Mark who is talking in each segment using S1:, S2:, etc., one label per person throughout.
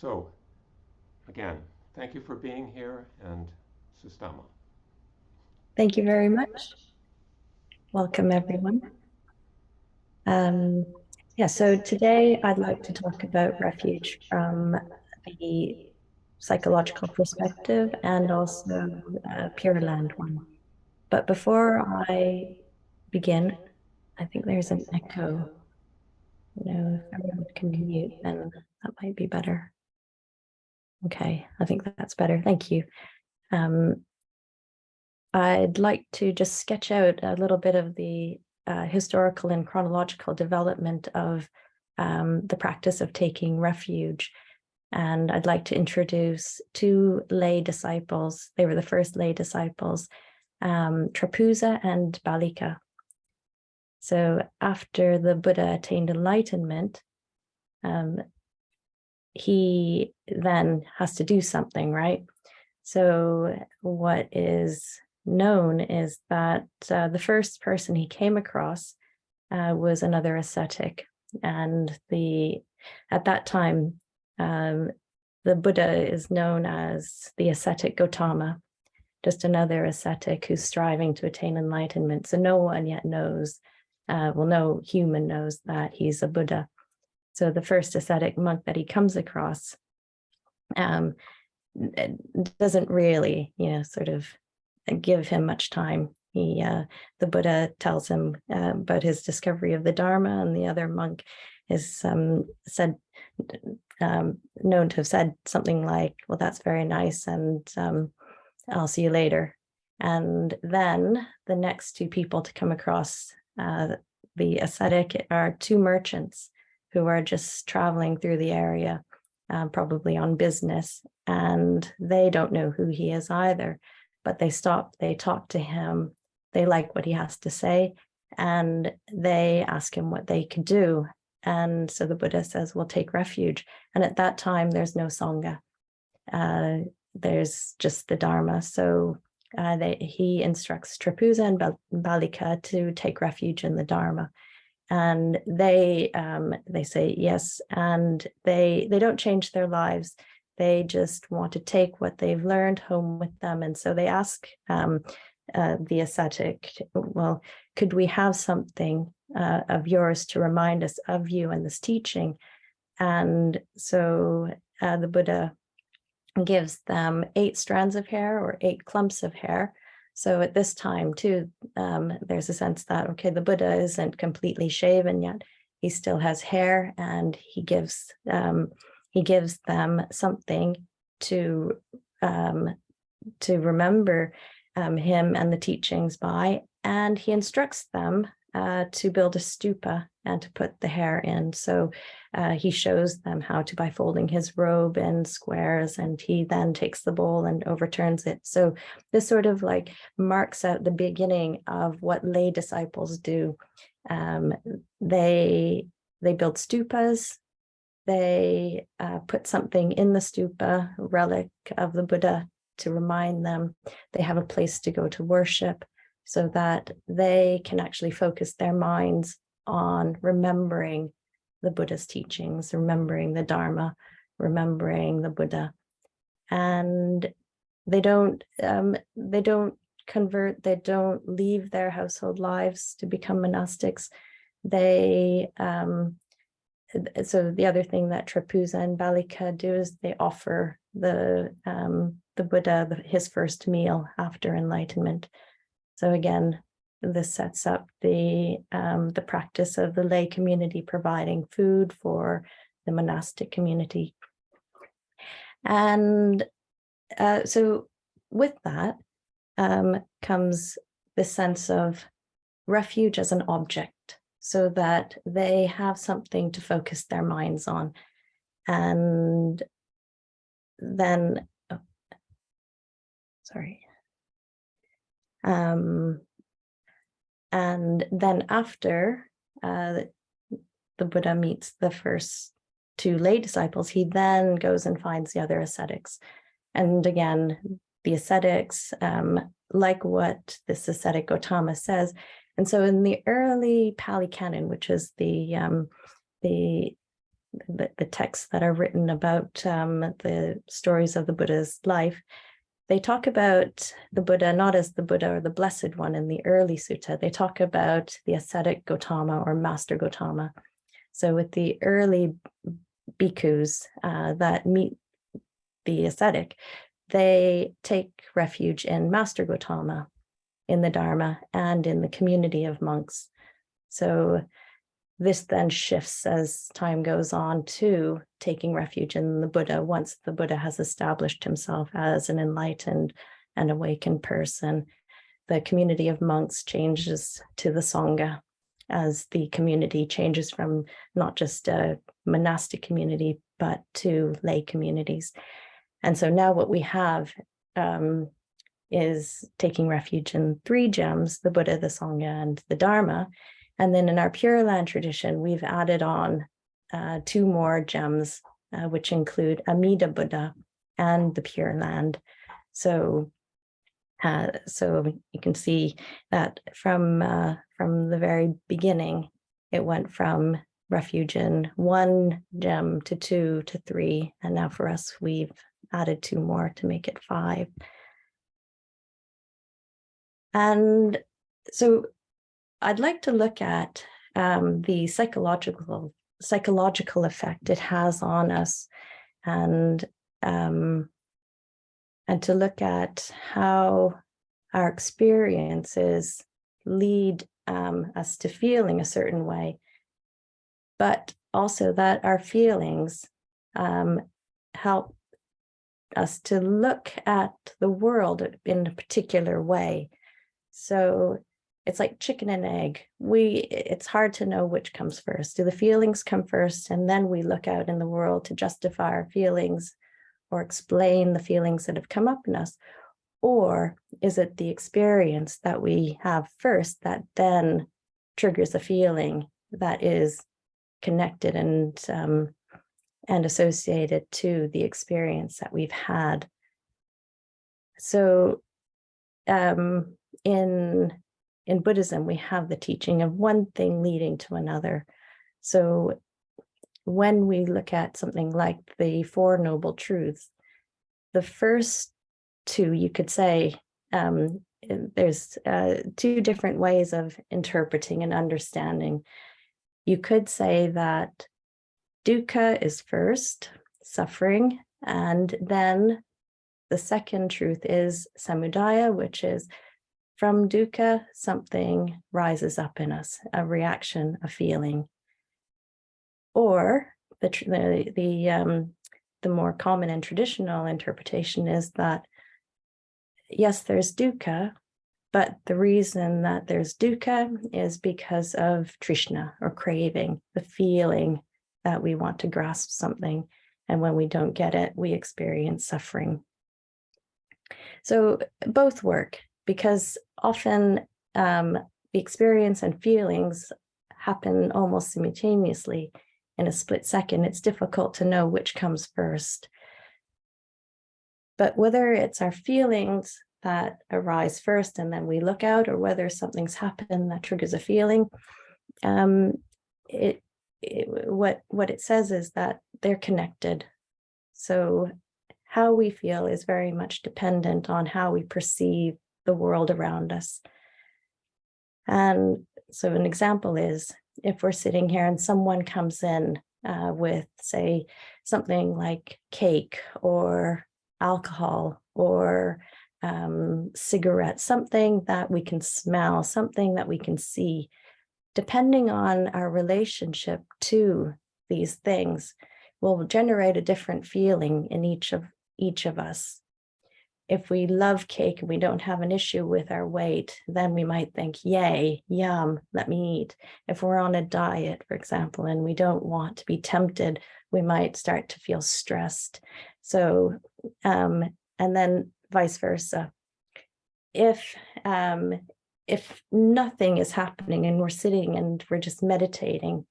S1: So, again, thank you for being here, and Susthama.
S2: Thank you very much. Welcome, everyone. Um, so today I'd like to talk about refuge from the psychological perspective and also a Pure Land one. But before I begin, I think there's an echo. If everyone can mute, then that might be better. Okay, I think that's better. Thank you. I'd like to just sketch out a little bit of the historical and chronological development of the practice of taking refuge. And I'd like to introduce two lay disciples. They were the first lay disciples, Trapuza and Balika. So after the Buddha attained enlightenment, he then has to do something, right? So what is known is that the first person he came across was another ascetic, and at that time the Buddha is known as the ascetic Gautama, just another ascetic who's striving to attain enlightenment. So no one yet knows, no human knows that he's a Buddha. So the first ascetic monk that he comes across doesn't really, sort of give him much time. The Buddha tells him about his discovery of the Dharma, and the other monk is known to have said something like, well, that's very nice, and I'll see you later. And then the next two people to come across the ascetic are two merchants who are just traveling through the area, probably on business, and they don't know who he is either, but they stop, they talk to him, they like what he has to say, and they ask him what they could do. And so the Buddha says, well, take refuge. And at that time, there's no Sangha. There's just the Dharma. So he instructs Trapuza and Balika to take refuge in the Dharma. And they say yes, and they don't change their lives. They just want to take what they've learned home with them. And so they ask the ascetic, well, could we have something of yours to remind us of you and this teaching? And so the Buddha gives them 8 strands of hair, or 8 clumps of hair. So at this time too, there's a sense that, okay, the Buddha isn't completely shaven yet. He still has hair, and he gives them something to remember him and the teachings by, and he instructs them to build a stupa and to put the hair in. So he shows them how to, by folding his robe in squares, and he then takes the bowl and overturns it. So this sort of like marks out the beginning of what lay disciples do. They build stupas. They put something in the stupa, relic of the Buddha, to remind them. They have a place to go to worship, so that they can actually focus their minds on remembering the Buddha's teachings, remembering the Dharma, remembering the Buddha. And they don't convert, they don't leave their household lives to become monastics. So the other thing that Trapuza and Balika do is they offer the Buddha his first meal after enlightenment. So again, this sets up the practice of the lay community providing food for the monastic community. And so with that comes the sense of refuge as an object, so that they have something to focus their minds on. And then, and then after the Buddha meets the first 2 lay disciples, he then goes and finds the other ascetics. And again, the ascetics, like what this ascetic Gautama says. And so in the early Pali Canon, which is the the texts that are written about the stories of the Buddha's life, they talk about the Buddha not as the Buddha or the Blessed One in the early sutta. They talk about the ascetic Gautama or Master Gautama. So with the early bhikkhus that meet the ascetic, they take refuge in Master Gautama, in the Dharma, and in the community of monks. So this then shifts as time goes on to taking refuge in the Buddha once the Buddha has established himself as an enlightened and awakened person. The community of monks changes to the Sangha as the community changes from not just a monastic community, but to lay communities. And so now what we have is taking refuge in 3 gems, the Buddha, the Sangha, and the Dharma. And then in our Pure Land tradition, we've added on 2 more gems, which include Amida Buddha and the Pure Land. So you can see that from the very beginning, it went from refuge in 1 gem to 2 to 3. And now for us, we've added 2 more to make it 5. And so I'd like to look at the psychological effect it has on us, and to look at how our experiences lead us to feeling a certain way, but also that our feelings help us to look at the world in a particular way. So it's like chicken and egg. It's hard to know which comes first. Do the feelings come first, and then we look out in the world to justify our feelings or explain the feelings that have come up in us? Or is it the experience that we have first that then triggers a feeling that is connected and associated to the experience that we've had? So in Buddhism, we have the teaching of one thing leading to another. So when we look at something like the 4 Noble Truths, the first 2, you could say, there's 2 different ways of interpreting and understanding. You could say that dukkha is first, suffering, and then the second truth is samudaya, which is from dukkha, something rises up in us, a reaction, a feeling. Or the more common and traditional interpretation is that, yes, there's dukkha, but the reason that there's dukkha is because of trishna, or craving, the feeling that we want to grasp something. And when we don't get it, we experience suffering. So both work, because often the experience and feelings happen almost simultaneously in a split second. It's difficult to know which comes first. But whether it's our feelings that arise first and then we look out, or whether something's happened that triggers a feeling, what it says is that they're connected. So how we feel is very much dependent on how we perceive the world around us. And so an example is, if we're sitting here and someone comes in with, say, something like cake or alcohol or cigarettes, something that we can smell, something that we can see, depending on our relationship to these things, will generate a different feeling in each of us. If we love cake and we don't have an issue with our weight, then we might think, yay, yum, let me eat. If we're on a diet, for example, and we don't want to be tempted, we might start to feel stressed. So, and then vice versa. If nothing is happening and we're sitting and we're just meditating,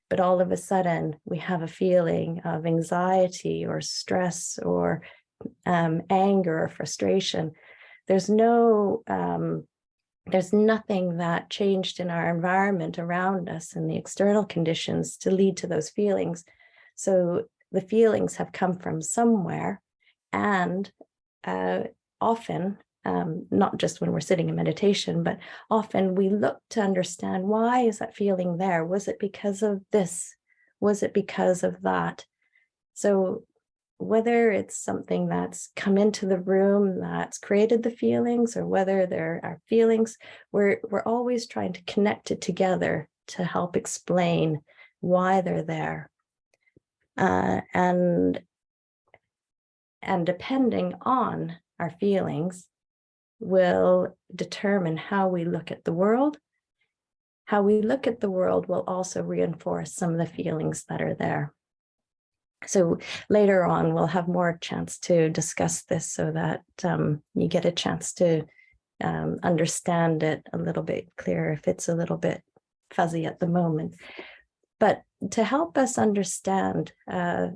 S2: but all of a sudden we have a feeling of anxiety or stress or anger or frustration, there's nothing that changed in our environment around us and the external conditions to lead to those feelings. So the feelings have come from somewhere, and often, not just when we're sitting in meditation, but often we look to understand, why is that feeling there? Was it because of this? Was it because of that? So whether it's something that's come into the room that's created the feelings, or whether there are feelings, we're always trying to connect it together to help explain why they're there. And depending on our feelings will determine how we look at the world. How we look at the world will also reinforce some of the feelings that are there. So later on, we'll have more chance to discuss this, so that you get a chance to understand it a little bit clearer if it's a little bit fuzzy at the moment. But to help us understand, I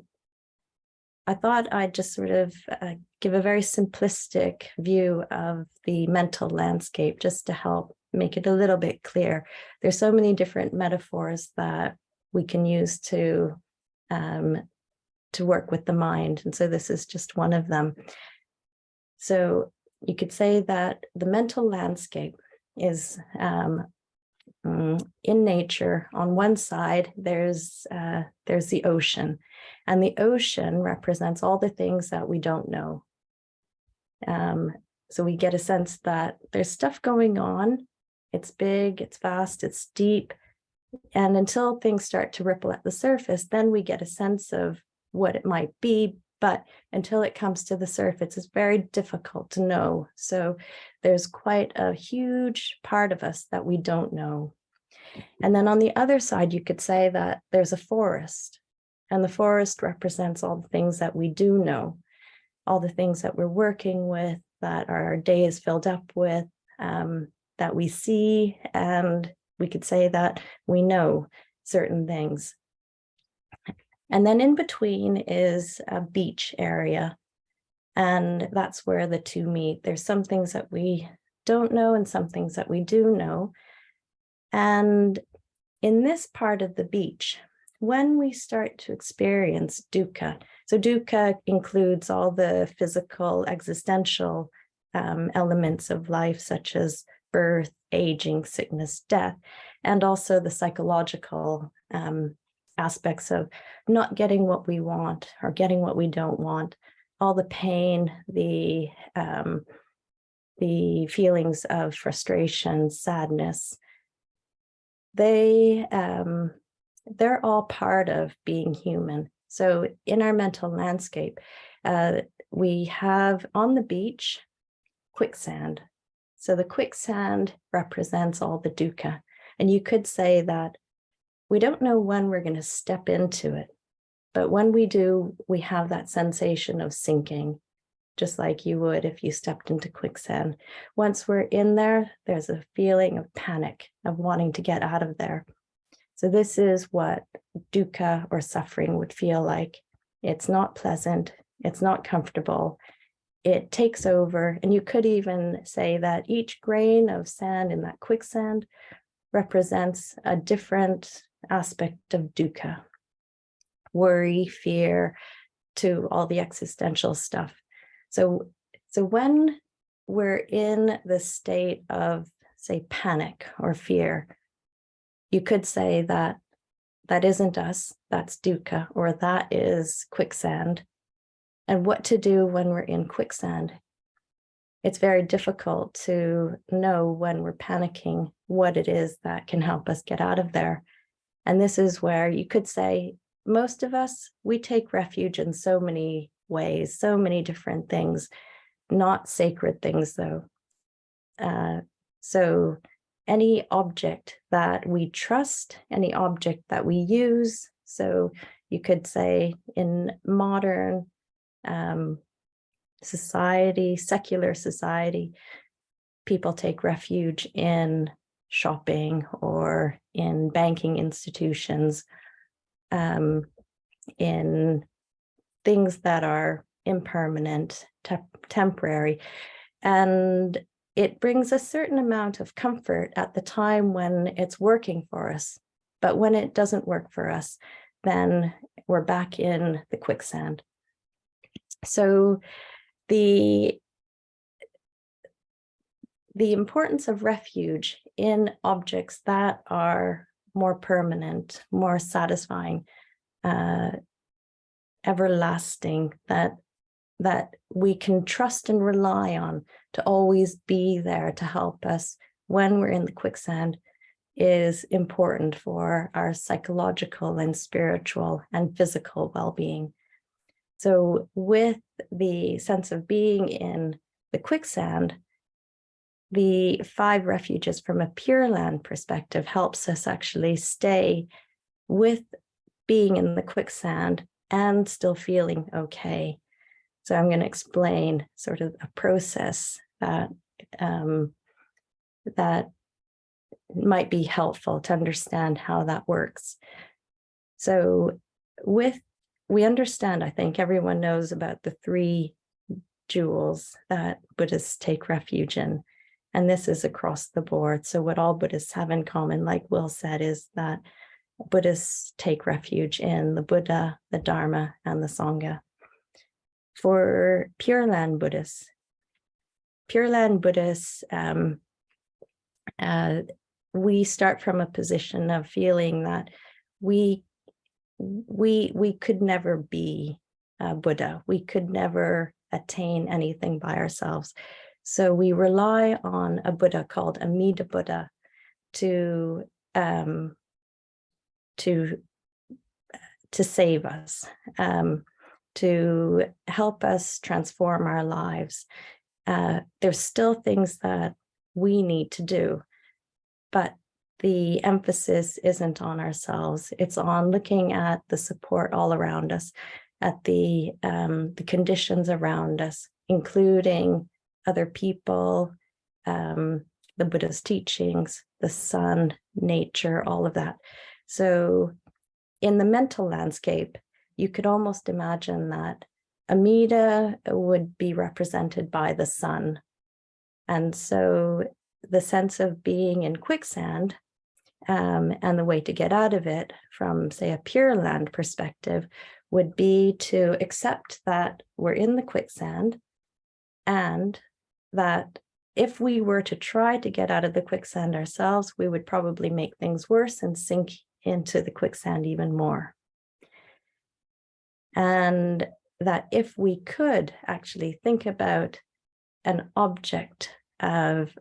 S2: thought I'd just sort of give a very simplistic view of the mental landscape, just to help make it a little bit clear. There's so many different metaphors that we can use to work with the mind. And so this is just one of them. So you could say that the mental landscape is in nature. On one side, there's the ocean, and the ocean represents all the things that we don't know. So we get a sense that there's stuff going on. It's big, it's vast, it's deep. And until things start to ripple at the surface, then we get a sense of what it might be. But until it comes to the surface, it's very difficult to know. So there's quite a huge part of us that we don't know. And then on the other side, you could say that there's a forest, and the forest represents all the things that we do know, all the things that we're working with, that our day is filled up with, that we see, and we could say that we know certain things. And then in between is a beach area, and that's where the two meet. There's some things that we don't know and some things that we do know. And in this part of the beach, when we start to experience dukkha, so dukkha includes all the physical, existential elements of life, such as birth, aging, sickness, death, and also the psychological aspects of not getting what we want or getting what we don't want, all the pain, the feelings of frustration, sadness. They're all part of being human. So in our mental landscape, we have on the beach quicksand. So the quicksand represents all the dukkha. And you could say that we don't know when we're going to step into it, but when we do, we have that sensation of sinking, just like you would if you stepped into quicksand. Once we're in there, there's a feeling of panic, of wanting to get out of there. So this is what dukkha or suffering would feel like. It's not pleasant. It's not comfortable. It takes over. And you could even say that each grain of sand in that quicksand represents a different aspect of dukkha, worry, fear, to all the existential stuff. So when we're in the state of, say, panic or fear, you could say that that isn't us, that's dukkha, or that is quicksand. And what to do when we're in quicksand? It's very difficult to know when we're panicking what it is that can help us get out of there. And this is where you could say, most of us, we take refuge in so many ways, so many different things, not sacred things though. So any object that we trust, any object that we use. So you could say in modern society, secular society, people take refuge in shopping or in banking institutions, in things that are impermanent, temporary. And it brings a certain amount of comfort at the time when it's working for us. But when it doesn't work for us, then we're back in the quicksand. So the importance of refuge in objects that are more permanent, more satisfying, everlasting, that we can trust and rely on to always be there to help us when we're in the quicksand, is important for our psychological and spiritual and physical well-being. So with the sense of being in the quicksand, the 5 refuges from a Pure Land perspective helps us actually stay with being in the quicksand and still feeling okay. So I'm going to explain sort of a process that that might be helpful to understand how that works. So we understand, I think everyone knows about the 3 jewels that Buddhists take refuge in. And this is across the board. So what all Buddhists have in common, like Will said, is that Buddhists take refuge in the Buddha, the Dharma, and the Sangha. For Pure Land Buddhists, we start from a position of feeling that we could never be Buddha. We could never attain anything by ourselves. So we rely on a Buddha called Amida Buddha to save us, to help us transform our lives. There's still things that we need to do, but the emphasis isn't on ourselves. It's on looking at the support all around us, at the conditions around us, including other people, the Buddha's teachings, the sun, nature, all of that. So in the mental landscape, you could almost imagine that Amida would be represented by the sun. And so the sense of being in quicksand and the way to get out of it from, say, a Pure Land perspective would be to accept that we're in the quicksand, and that if we were to try to get out of the quicksand ourselves, we would probably make things worse and sink into the quicksand even more. And that if we could actually think about an object of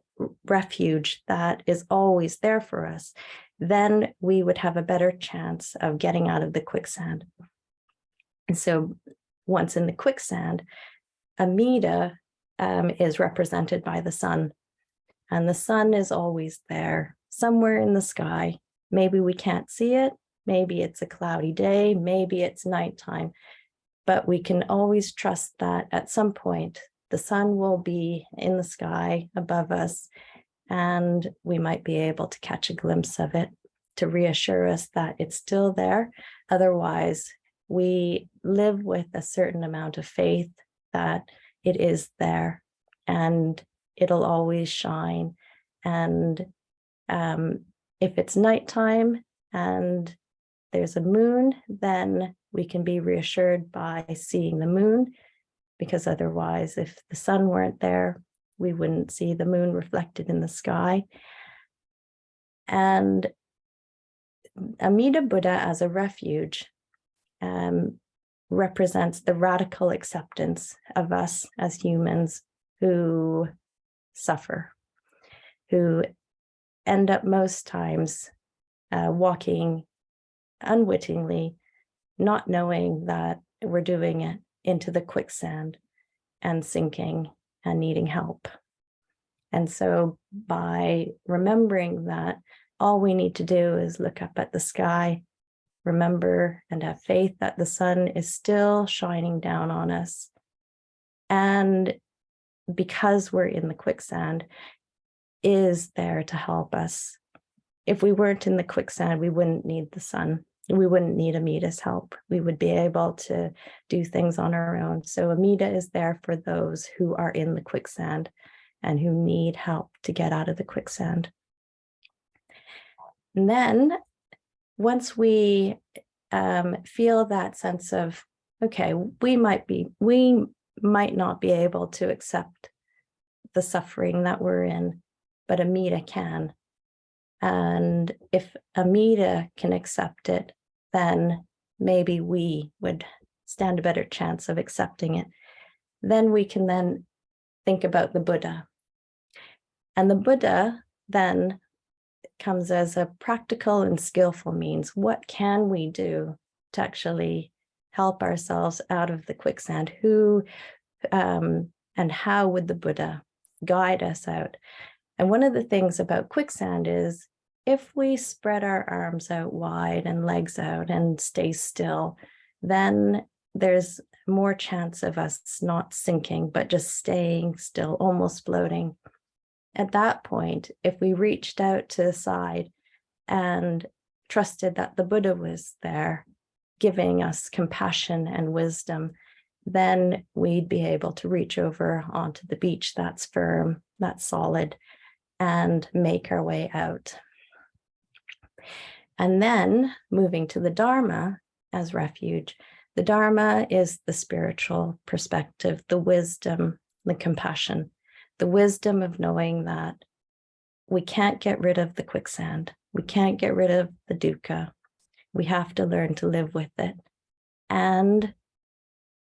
S2: refuge that is always there for us, then we would have a better chance of getting out of the quicksand. And so once in the quicksand, Amida is represented by the sun. And the sun is always there, somewhere in the sky. Maybe we can't see it. Maybe it's a cloudy day. Maybe it's nighttime. But we can always trust that at some point, the sun will be in the sky above us, and we might be able to catch a glimpse of it to reassure us that it's still there. Otherwise, we live with a certain amount of faith that it is there and it'll always shine. And if it's nighttime and there's a moon, then we can be reassured by seeing the moon, because otherwise, if the sun weren't there, we wouldn't see the moon reflected in the sky. And Amida Buddha as a refuge represents the radical acceptance of us as humans who suffer, who end up most times walking unwittingly, not knowing that we're doing it, into the quicksand and sinking and needing help. And so by remembering that all we need to do is look up at the sky, remember and have faith that the sun is still shining down on us. And because we're in the quicksand, is there to help us. If we weren't in the quicksand, we wouldn't need the sun. We wouldn't need Amida's help. We would be able to do things on our own. So Amida is there for those who are in the quicksand and who need help to get out of the quicksand. And then once we feel that sense of, okay, we might not be able to accept the suffering that we're in, but Amida can. And if Amida can accept it, then maybe we would stand a better chance of accepting it. Then we can then think about the Buddha. And the Buddha then comes as a practical and skillful means. What can we do to actually help ourselves out of the quicksand? Who and how would the Buddha guide us out? And one of the things about quicksand is if we spread our arms out wide and legs out and stay still, then there's more chance of us not sinking, but just staying still, almost floating. At that point, if we reached out to the side and trusted that the Buddha was there, giving us compassion and wisdom, then we'd be able to reach over onto the beach that's firm, that's solid, and make our way out. And then moving to the Dharma as refuge, the Dharma is the spiritual perspective, the wisdom, the compassion, the wisdom of knowing that we can't get rid of the quicksand. We can't get rid of the dukkha. We have to learn to live with it. And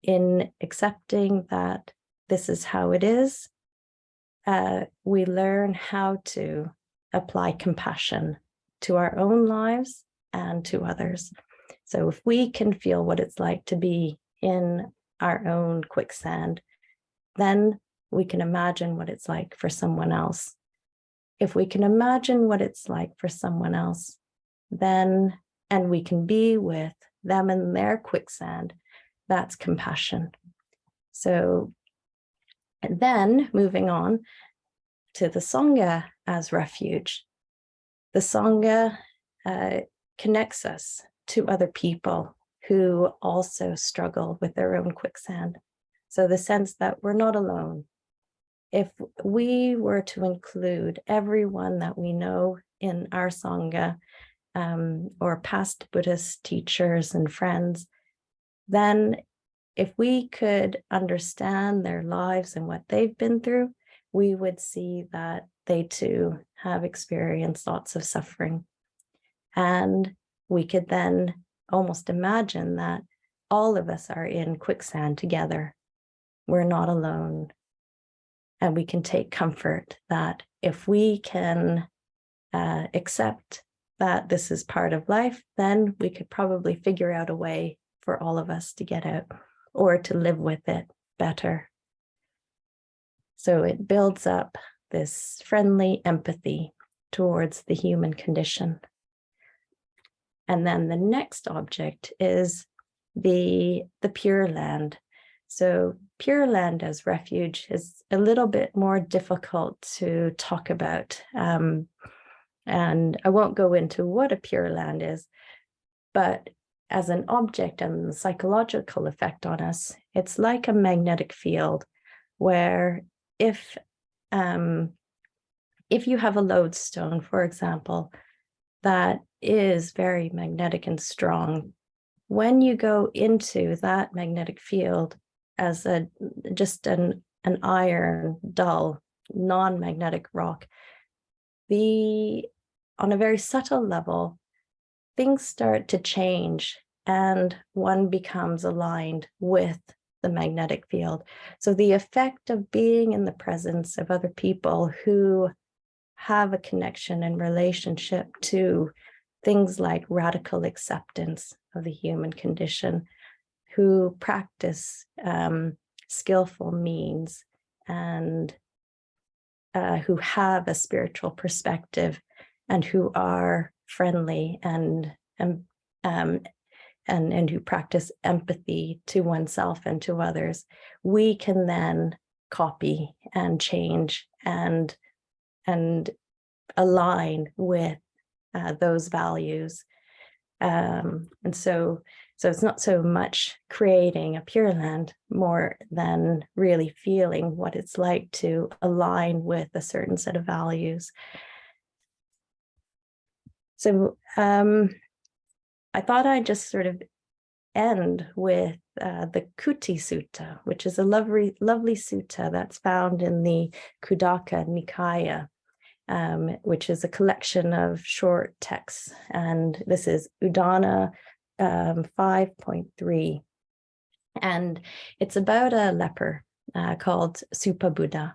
S2: in accepting that this is how it is, we learn how to apply compassion to our own lives and to others. So if we can feel what it's like to be in our own quicksand, then we can imagine what it's like for someone else. If we can imagine what it's like for someone else, then, and we can be with them in their quicksand, that's compassion. So, and then moving on to the Sangha as refuge. The Sangha connects us to other people who also struggle with their own quicksand. So the sense that we're not alone. If we were to include everyone that we know in our Sangha, or past Buddhist teachers and friends, then if we could understand their lives and what they've been through, we would see that they too have experienced lots of suffering. And we could then almost imagine that all of us are in quicksand together. We're not alone. And we can take comfort that if we can accept that this is part of life, then we could probably figure out a way for all of us to get out or to live with it better. So it builds up this friendly empathy towards the human condition. And then the next object is the Pure Land. So Pure Land as refuge is a little bit more difficult to talk about. And I won't go into what a Pure Land is, but as an object and the psychological effect on us, it's like a magnetic field where if you have a lodestone, for example, that is very magnetic and strong, when you go into that magnetic field as just an iron, dull, non-magnetic rock, on a very subtle level, things start to change and one becomes aligned with the magnetic field. So the effect of being in the presence of other people who have a connection and relationship to things like radical acceptance of the human condition, who practice skillful means and who have a spiritual perspective and who are friendly and who practice empathy to oneself and to others, we can then copy and change and align with those values. And so it's not so much creating a Pure Land, more than really feeling what it's like to align with a certain set of values. So I thought I'd just sort of end with the Kuti Sutta, which is a lovely sutta that's found in the Khuddaka Nikaya, which is a collection of short texts. And this is Udana 5.3. And it's about a leper called Supabuddha.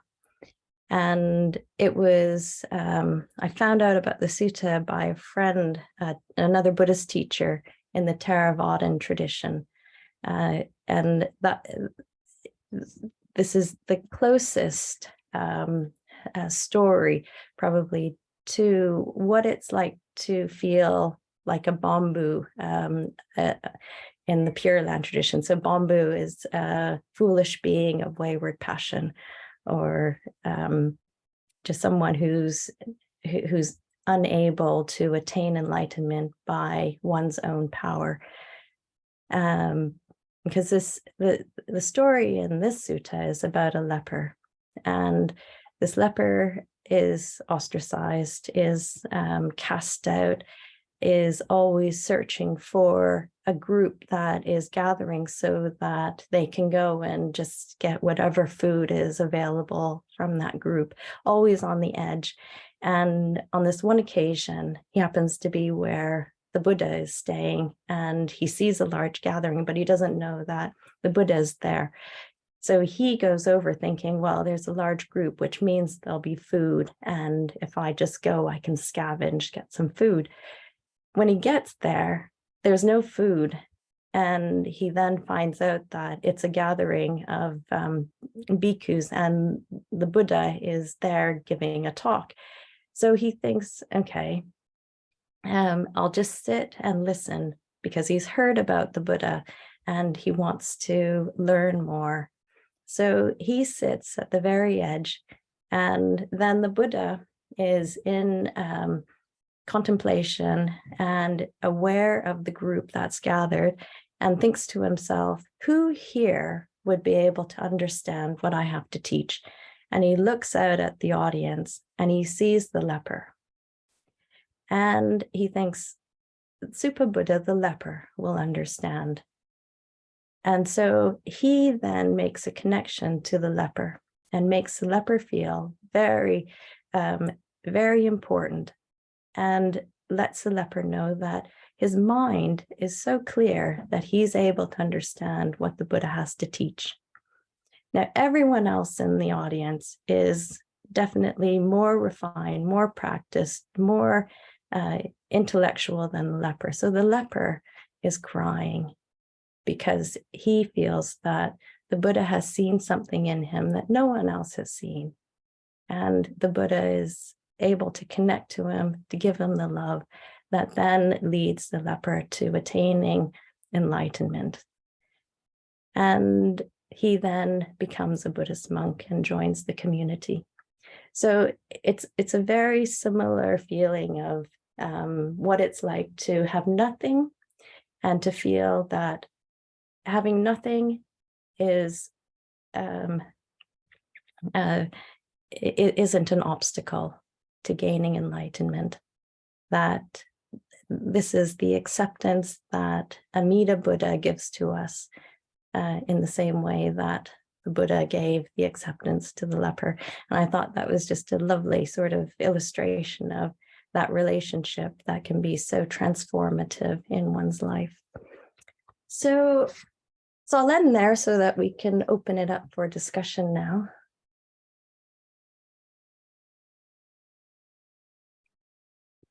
S2: And it was, I found out about the sutta by a friend, another Buddhist teacher in the Theravadan tradition. And that this is the closest story probably to what it's like to feel like a bamboo in the Pure Land tradition. So bamboo is a foolish being of wayward passion, or just someone who's unable to attain enlightenment by one's own power. Because the story in this sutta is about a leper, and this leper is ostracized, is cast out, is always searching for a group that is gathering so that they can go and just get whatever food is available from that group, always on the edge. And on this one occasion, he happens to be where the Buddha is staying, and he sees a large gathering, but he doesn't know that the Buddha is there. So he goes over thinking, well, there's a large group, which means there'll be food. And if I just go, I can scavenge, get some food. When he gets there, there's no food. And he then finds out that it's a gathering of bhikkhus, and the Buddha is there giving a talk. So he thinks, okay, I'll just sit and listen, because he's heard about the Buddha and he wants to learn more. So he sits at the very edge, and then the Buddha is in contemplation and aware of the group that's gathered, and thinks to himself, who here would be able to understand what I have to teach? And he looks out at the audience and he sees the leper. And he thinks, Supabuddha, the leper, will understand. And so he then makes a connection to the leper and makes the leper feel very, very important, and lets the leper know that his mind is so clear that he's able to understand what the Buddha has to teach. Now, everyone else in the audience is definitely more refined, more practiced, more intellectual than the leper. So the leper is crying because he feels that the Buddha has seen something in him that no one else has seen. And the Buddha is able to connect to him, to give him the love that then leads the leper to attaining enlightenment. And he then becomes a Buddhist monk and joins the community. So it's a very similar feeling of what it's like to have nothing, and to feel that having nothing is it isn't an obstacle to gaining enlightenment. That this is the acceptance that Amida Buddha gives to us, in the same way that the Buddha gave the acceptance to the leper. And I thought that was just a lovely sort of illustration of that relationship that can be so transformative in one's life. So I'll end there so that we can open it up for discussion now.